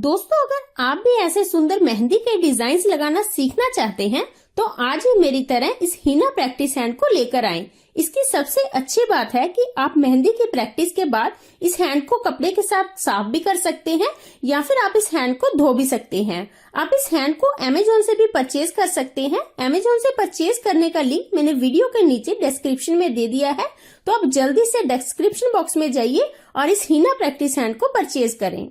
दोस्तों, अगर आप भी ऐसे सुंदर मेहंदी के डिजाइन्स लगाना सीखना चाहते हैं तो आज ही मेरी तरह इस हीना प्रैक्टिस हैंड को लेकर आएं। इसकी सबसे अच्छी बात है कि आप मेहंदी की प्रैक्टिस के बाद इस हैंड को कपड़े के साथ साफ भी कर सकते हैं या फिर आप इस हैंड को धो भी सकते हैं। आप इस हैंड को अमेज़न से भी परचेज कर सकते हैं। अमेज़न से परचेज करने का लिंक मैंने वीडियो के नीचे डिस्क्रिप्शन में दे दिया है, तो आप जल्दी से डिस्क्रिप्शन बॉक्स में जाइए और इस हीना प्रैक्टिस हैंड को परचेज करें।